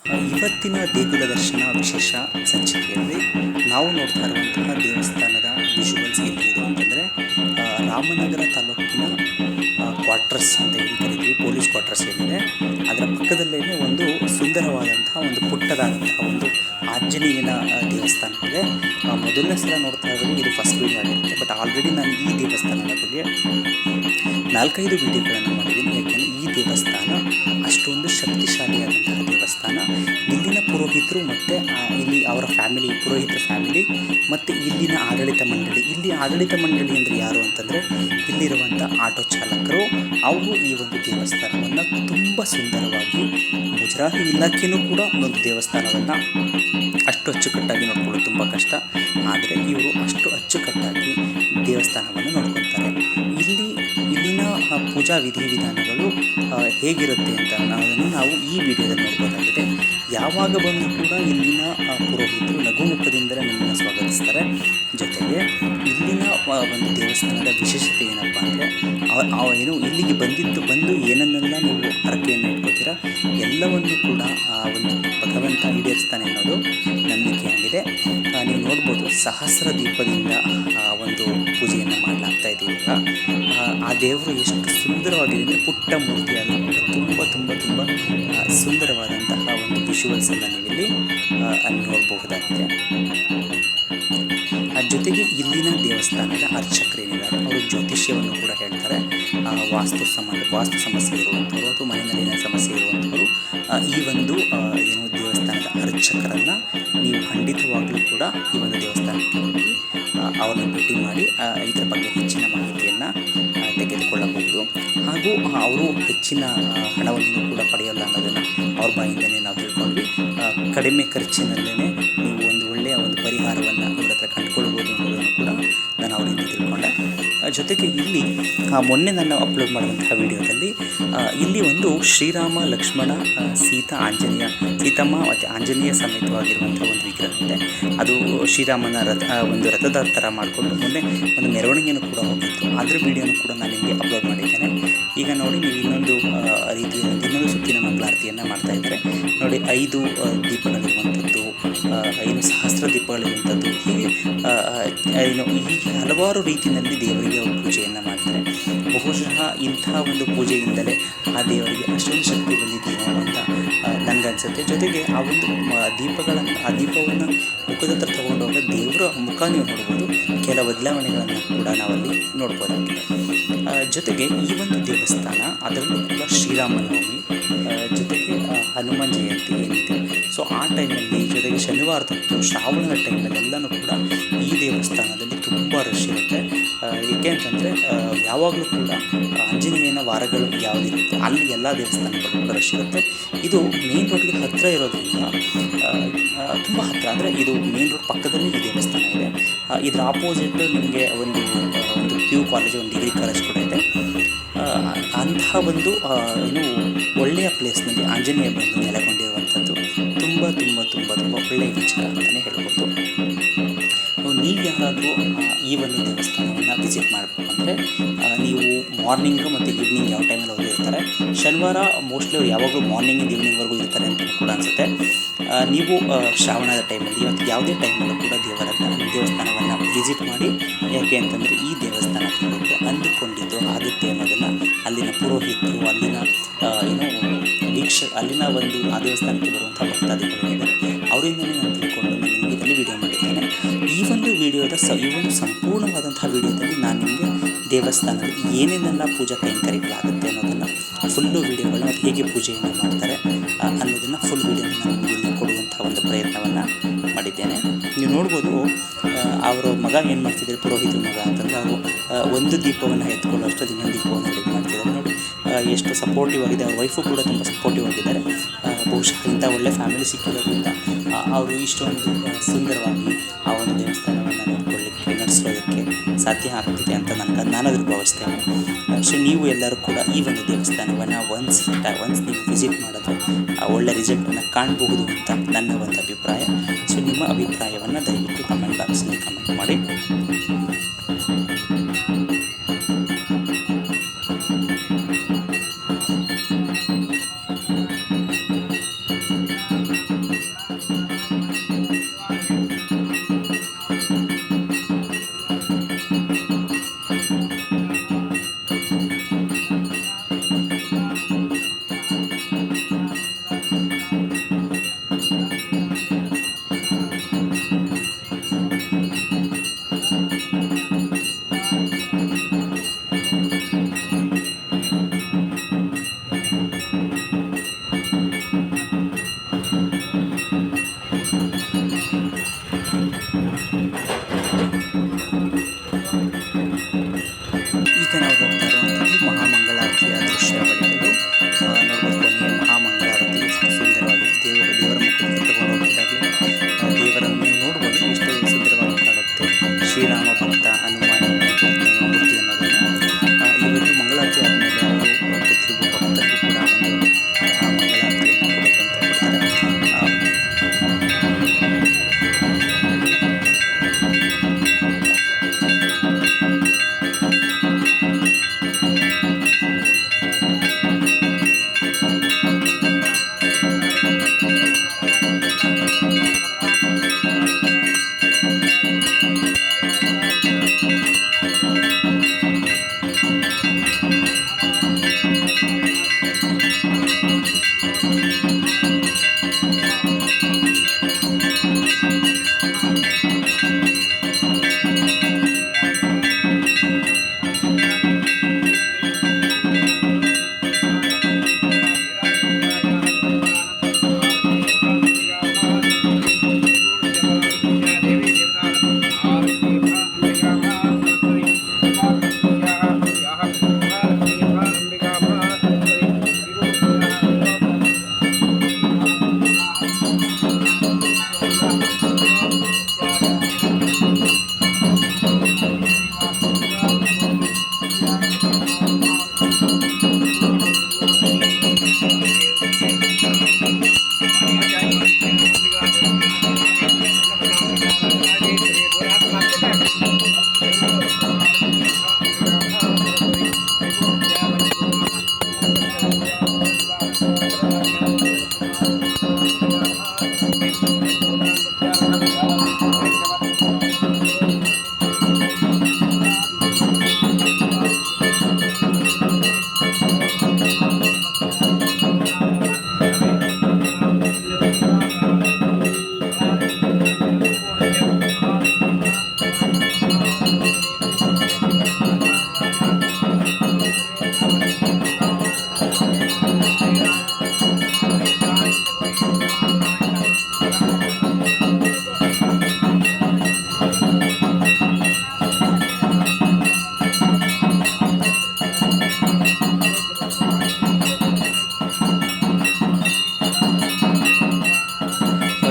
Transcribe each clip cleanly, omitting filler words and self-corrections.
ಇವತ್ತಿನ ದೇಗುಲ ದರ್ಶನ ವಿಶೇಷ ಸಂಚಿಕೆಯಲ್ಲಿ ನಾವು ನೋಡ್ತಾ ಇರುವಂತಹ ದೇವಸ್ಥಾನದ ವಿಜುವಲ್ಸ್ ಎಲ್ಲಿದೆ ಅಂತಂದರೆ ರಾಮನಗರ ತಾಲೂಕಿನ ಕ್ವಾರ್ಟರ್ಸ್ ಅಂತ ಏನು ಕರಿತೀವಿ, ಪೊಲೀಸ್ ಕ್ವಾರ್ಟರ್ಸ್ ಏನಿದೆ ಅದರ ಪಕ್ಕದಲ್ಲೇ ಒಂದು ಸುಂದರವಾದಂತಹ ಒಂದು ಪುಟ್ಟದಾದಂತಹ ಒಂದು ಆಂಜನೇಯನ ದೇವಸ್ಥಾನ ಇದೆ. ಮೊದಲನೇ ಸಲ ನೋಡ್ತಾ ಇರೋದು ಇದು ಫಸ್ಟ್ ವೀಡಿಯೋ ಆಗಿರುತ್ತೆ. ಬಟ್ ಆಲ್ರೆಡಿ ನಾನು ಈ ದೇವಸ್ಥಾನದ ಬಗ್ಗೆ 4-5 ವೀಡಿಯೋಗಳನ್ನು ಮಾಡಿದ್ದೀನಿ. ಯಾಕೆಂದರೆ ಈ ದೇವಸ್ಥಾನ ಅಷ್ಟೊಂದು ಶಕ್ತಿಶಾಲಿಯಾದಂತಹ ದೇವಸ್ಥಾನ. ಇಲ್ಲಿನ ಪುರೋಹಿತರು ಮತ್ತು ಇಲ್ಲಿ ಅವರ ಫ್ಯಾಮಿಲಿ, ಪುರೋಹಿತರ ಫ್ಯಾಮಿಲಿ ಮತ್ತು ಇಲ್ಲಿನ ಆಡಳಿತ ಮಂಡಳಿ. ಇಲ್ಲಿ ಆಡಳಿತ ಮಂಡಳಿ ಅಂದರೆ ಯಾರು ಅಂತಂದರೆ ಇಲ್ಲಿರುವಂಥ ಆಟೋ ಚಾಲಕರು. ಅವರು ಈ ಒಂದು ದೇವಸ್ಥಾನವನ್ನು ತುಂಬ ಸುಂದರವಾಗಿ, ಮುಜರಾಯಿ ಇಲಾಖೆಯೂ ಕೂಡ ಒಂದು ದೇವಸ್ಥಾನವನ್ನು ಅಷ್ಟು ಅಚ್ಚುಕಟ್ಟಾಗಿ ನೋಡ್ಕೊಳ್ಳೋದು ತುಂಬ ಕಷ್ಟ. ಆದರೆ ಇವರು ಅಷ್ಟು ಅಚ್ಚುಕಟ್ಟಾಗಿ ದೇವಸ್ಥಾನವನ್ನು ನೋಡ್ಕೊಳ್ತಾರೆ. ಇಲ್ಲಿನ ಪೂಜಾ ವಿಧಿವಿಧಾನಗಳು ಹೇಗಿರುತ್ತೆ ಅಂತ ಅನ್ನೋದನ್ನು ನಾವು ಈ ವಿಡಿಯೋದಲ್ಲಿ ನೋಡ್ಬೋದಾಗಿದೆ. ಯಾವಾಗ ಬಂದು ಕೂಡ ಇಲ್ಲಿನ ಪುರೋಹಿತರು ನಗುಮುಖದಿಂದಲೇ ನಮ್ಮನ್ನು ಸ್ವಾಗತಿಸ್ತಾರೆ. ಜೊತೆಗೆ ಇಲ್ಲಿನ ಒಂದು ದೇವಸ್ಥಾನದ ವಿಶೇಷತೆ ಏನಪ್ಪ ಅಂದರೆ ಇಲ್ಲಿಗೆ ಬಂದು ಏನನ್ನೆಲ್ಲ ನೀವು ಹರಕೆಯನ್ನು ಇಟ್ಕೋತೀರ ಎಲ್ಲವನ್ನು ಕೂಡ ಒಂದು ಭಗವಂತ ಈಡೇರಿಸ್ತಾನೆ ಅನ್ನೋದು ನಂಬಿಕೆಯಾಗಿದೆ. ನೀವು ನೋಡ್ಬೋದು, ಸಹಸ್ರ ದೀಪದಿಂದ ಒಂದು ಪೂಜೆಯನ್ನು ಮಾಡಲಾಗ್ತಾ ಇದೆ. ಇವಾಗ ಆ ದೇವರು ಎಷ್ಟು ಸುಂದರವಾಗಿದೆ, ಪುಟ್ಟ ಮೂರ್ತಿ ಆದರೂ ಕೂಡ ತುಂಬ ಸುಂದರವಾದಂತಹ ಒಂದು ವಿಜುವಲ್ಸನ್ನು ನೀವಿಲ್ಲಿ ನೋಡಬಹುದಾಗಿದೆ. ಜೊತೆಗೆ ಇಲ್ಲಿನ ದೇವಸ್ಥಾನದ ಅರ್ಚಕರೇನಿದ್ದಾರೆ ಅವರು ಜ್ಯೋತಿಷ್ಯವನ್ನು ಕೂಡ ಹೇಳ್ತಾರೆ. ವಾಸ್ತು ಸಮಸ್ಯೆ ಇರುವಂಥವ್ರು ಅಥವಾ ಮನೆಯಲ್ಲಿನ ಸಮಸ್ಯೆ ಇರುವಂಥವರು ಈ ಒಂದು ದೇವಸ್ಥಾನದ ಅರ್ಚಕರನ್ನು ನೀವು ಖಂಡಿತವಾಗಲೂ ಕೂಡ ಈ ಒಂದು ದೇವಸ್ಥಾನಕ್ಕೆ ಹೋಗಿ ಅವ್ರನ್ನ ಭೇಟಿ ಮಾಡಿ ಇದರ ಬಗ್ಗೆ ಹೆಚ್ಚಿನ ಮಾಹಿತಿಯನ್ನು ತೆಗೆದುಕೊಳ್ಳಬಹುದು. ಹಾಗೂ ಅವರು ಹೆಚ್ಚಿನ ಹಣವನ್ನು ಕೂಡ ಪಡೆಯಲ್ಲ ಅನ್ನೋದನ್ನು ಅವ್ರ ಬಾಯಿಂದಲೇ ನಾವು ತಿಳ್ಕೊಂಡ್ವಿ. ಕಡಿಮೆ ಖರ್ಚಿನಲ್ಲೇ ನೀವು ಒಂದು ಒಳ್ಳೆಯ ಒಂದು ಪರಿಹಾರವನ್ನು ಇವ್ರ ಹತ್ರ ಕಂಡುಕೊಳ್ಬೋದು ಅನ್ನೋದನ್ನು ಕೂಡ ನಾನು ಅವರಿಂದ ತಿಳ್ಕೊಂಡೆ. ಜೊತೆಗೆ ಇಲ್ಲಿ ಮೊನ್ನೆ ನಾನು ಅಪ್ಲೋಡ್ ಮಾಡಿದಂತಹ ವಿಡಿಯೋದಲ್ಲಿ ಇಲ್ಲಿ ಒಂದು ಶ್ರೀರಾಮ, ಲಕ್ಷ್ಮಣ, ಸೀತಮ್ಮ ಮತ್ತು ಆಂಜನೇಯ ಸಮೇತವಾಗಿರುವಂಥ ಒಂದು ವಿಗ್ರಹ ಇದೆ. ಅದು ಶ್ರೀರಾಮನ ರಥದ ಥರ ಮಾಡಿಕೊಂಡು ಮೊನ್ನೆ ಒಂದು ಮೆರವಣಿಗೆಯನ್ನು ಕೂಡ ಹೋಗಿತ್ತು. ಅದರ ವಿಡಿಯೋನು ಕೂಡ ನಾನು ನಿಮಗೆ ಅಪ್ಲೋಡ್ ಮಾಡಿದ್ದೇನೆ. ಈಗ ನೋಡಿ, ನೀವು ಇನ್ನೊಂದು ಸುತ್ತಿನ ಮಂಗಳಾರತಿಯನ್ನು ಮಾಡ್ತಾ ಇದ್ದಾರೆ ನೋಡಿ. 5 ದೀಪಗಳಿರುವಂಥದ್ದು, 5 ಸಹಸ್ರ ದೀಪಗಳಿರುವಂಥದ್ದು, ಹೀಗೆ ಹಲವಾರು ರೀತಿಯಲ್ಲಿ ದೇವರಿಗೆ ಅವರು ಪೂಜೆಯನ್ನು ಮಾಡ್ತಾರೆ. ಬಹುಶಃ ಇಂಥ ಒಂದು ಪೂಜೆಯಿಂದಲೇ ಆ ದೇವರಿಗೆ ಅಷ್ಟೊಂದು ಶಕ್ತಿ ಬಂದಿದೆಯೋ ಅಂತ ನನಗನ್ಸುತ್ತೆ. ಜೊತೆಗೆ ಆ ಒಂದು ದೀಪವನ್ನು ಮುಖದ ಹತ್ರ ತಗೊಂಡೋಗ ದೇವರ ಮುಖ ನೀವು ನೋಡ್ಬೋದು. ಕೆಲ ಬದಲಾವಣೆಗಳನ್ನು ಕೂಡ ನಾವಲ್ಲಿ ನೋಡ್ಬೋದಾಗಿದೆ. ಜೊತೆಗೆ ಈ ಒಂದು ದೇವಸ್ಥಾನ, ಅದರಲ್ಲೂ ಕೂಡ ಶ್ರೀರಾಮನವಮಿ, ಜೊತೆಗೆ ಹನುಮಾನ್ ಜಯಂತಿ ಏನಿದೆ, ಸೊ ಆ ಟೈಮಲ್ಲಿ, ಜೊತೆಗೆ ಶನಿವಾರದಂದು, ಶ್ರಾವಣದ ಟೈಮಲ್ಲೆಲ್ಲನೂ ಕೂಡ ಈ ದೇವಸ್ಥಾನದಲ್ಲಿ ತುಂಬ ರಶ್ ಇರುತ್ತೆ. ಏಕೆ ಅಂತಂದರೆ ಯಾವಾಗಲೂ ಕೂಡ ಆಂಜನೇಯನ ವಾರಗಳು ಯಾವುದಿರುತ್ತೆ ಅಲ್ಲಿ ಎಲ್ಲ ದೇವಸ್ಥಾನಗಳು ಕೂಡ ರಶ್ ಇರುತ್ತೆ. ಇದು ಮೇನ್ ರೋಡ್ಗೆ ಹತ್ತಿರ ಇರೋದ್ರಿಂದ, ತುಂಬ ಹತ್ತಿರ ಅಂದರೆ ಇದು ಮೇನ್ ರೋಡ್ ಪಕ್ಕದಲ್ಲಿ ಈ ದೇವಸ್ಥಾನ ಇದೆ. ಇದರ ಆಪೋಸಿಟ್ ನಿಮಗೆ ಒಂದು PU ಕಾಲೇಜು, ಒಂದು ಡಿಗ್ರಿ ಕಾಲೇಜ್ ಕೂಡ ಇದೆ. ಅಂತಹ ಒಂದು ಒಳ್ಳೆಯ ಪ್ಲೇಸ್ನಲ್ಲಿ ಆಂಜನೇಯ ಬಂದು ನೆಲೆಗೊಂಡಿರುವಂಥದ್ದು ತುಂಬ ಒಳ್ಳೆಯ ವಿಚಾರ ಅಂತಲೇ ಹೇಳ್ಬೋದು. ನೀವು ಯಾರಾದರೂ ಈ ಒಂದು ದೇವಸ್ಥಾನವನ್ನು ವಿಸಿಟ್ ಮಾಡಬೇಕು ಅಂದರೆ ನೀವು ಮಾರ್ನಿಂಗು ಮತ್ತು ಈವ್ನಿಂಗ್ ಯಾವ ಟೈಮಲ್ಲಿ ಅವರು ಇರ್ತಾರೆ. ಶನಿವಾರ ಮೋಸ್ಟ್ಲಿ ಅವ್ರು ಯಾವಾಗಲೂ ಮಾರ್ನಿಂಗಿಂದ ಈವ್ನಿಂಗ್ವರೆಗೂ ಇರ್ತಾರೆ ಅಂತ ಕೂಡ ಅನಿಸುತ್ತೆ. ನೀವು ಶ್ರಾವಣದ ಟೈಮಲ್ಲಿ ಮತ್ತು ಯಾವುದೇ ಟೈಮಲ್ಲೂ ಕೂಡ ದೇವಸ್ಥಾನವನ್ನು ವಿಸಿಟ್ ಮಾಡಿ. ಯಾಕೆ ಅಂತಂದರೆ ಈ ದೇವಸ್ಥಾನ ಅಂದುಕೊಂಡಿದ್ದು ಆಗುತ್ತೆ ಅನ್ನೋದನ್ನು ಅಲ್ಲಿನ ಪುರೋಹಿತರು, ಅಲ್ಲಿನ ಅಲ್ಲಿನ ಒಂದು ಆ ದೇವಸ್ಥಾನಕ್ಕೆ ಬರುವಂಥ ಭಕ್ತಾದಿಗಳಿದ್ದಾರೆ, ಅವರಿಂದಲೇ ನಾನು ತಿಳ್ಕೊಂಡು ನಾನು ನಿಮಗೆ ಇಲ್ಲಿ ವಿಡಿಯೋ ಮಾಡಿದ್ದೇನೆ. ಈ ಒಂದು ಸಂಪೂರ್ಣವಾದಂತಹ ವಿಡಿಯೋದಲ್ಲಿ ನಾನು ನಿಮಗೆ ದೇವಸ್ಥಾನದಲ್ಲಿ ಏನೇನೆಲ್ಲ ಪೂಜಾ ಕೈಂಕರ್ಯಗಳಾಗುತ್ತೆ ಅನ್ನೋದನ್ನು ಫುಲ್ಲು ವಿಡಿಯೋಗಳನ್ನ, ಮತ್ತು ಹೇಗೆ ಪೂಜೆಯನ್ನು ಮಾಡ್ತಾರೆ ಅನ್ನೋದನ್ನು ಫುಲ್ ವಿಡಿಯೋನ ನಾನು ನಿಮಗೆ ಕೊಡುವಂಥ ಒಂದು ಪ್ರಯತ್ನವನ್ನು ಮಾಡಿದ್ದೇನೆ. ನೀವು ನೋಡ್ಬೋದು, ಅವರು ಮಗ ಏನು ಮಾಡ್ತಿದ್ದಾರೆ, ಪುರೋಹಿತರ ಮಗ ಅಂತಂದರೆ ಅವರು ಒಂದು ದೀಪವನ್ನು ಎತ್ಕೊಂಡು ಅಷ್ಟೊಂದು ಇನ್ನೊಂದು ದೀಪವನ್ನು ರೆಡಿ ಮಾಡ್ತಿದ್ದಾರೆ ನೋಡಿ. ಎಷ್ಟು ಸಪೋರ್ಟಿವ್ ಆಗಿದೆ. ಅವ್ರ ವೈಫು ಕೂಡ ತುಂಬ ಸಪೋರ್ಟಿವ್ ಆಗಿದ್ದಾರೆ. ಬಹುಶಃ ಇಂಥ ಒಳ್ಳೆ ಫ್ಯಾಮಿಲಿ ಸಿಕ್ಕಿರೋದ್ರಿಂದ ಅವರು ಇಷ್ಟೊಂದು ಸುಂದರವಾಗಿ ಆ ಒಂದು ದೇವಸ್ಥಾನವನ್ನು ನಡೆಸೋದಕ್ಕೆ ಸಾಧ್ಯ ಆಗ್ತಿದೆ ಅಂತ ನಾನಾದರೂ ಭಾವಿಸ್ತೇನೆ. ಸೊ ನೀವು ಎಲ್ಲರೂ ಕೂಡ ಈ ಒಂದು ದೇವಸ್ಥಾನವನ್ನು ಒನ್ಸ್ ನೀವು ವಿಸಿಟ್ ಮಾಡಿದ್ರೆ ಒಳ್ಳೆ ರಿಸಲ್ಟನ್ನು ಕಾಣಬಹುದು ಅಂತ ನನ್ನ ಒಂದು ಅಭಿಪ್ರಾಯ. ಸೊ ನಿಮ್ಮ ಅಭಿಪ್ರಾಯವನ್ನು ದಯವಿಟ್ಟು ಕಮೆಂಟ್ ಬಾಕ್ಸಲ್ಲಿ ಕಮೆಂಟ್ ಮಾಡಿ.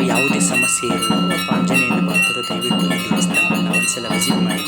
ಯಾವುದೇ ಸಮಸ್ಯೆ ಇರೋರು ಅಥವಾ ಆಂಜನೇಯನ ಭಕ್ತರು ದಯವಿಟ್ಟು ಈ ದೇವಸ್ಥಾನವನ್ನು ಒಂದ್ಸಲ ವಿಸಿಟ್ ಮಾಡಿ.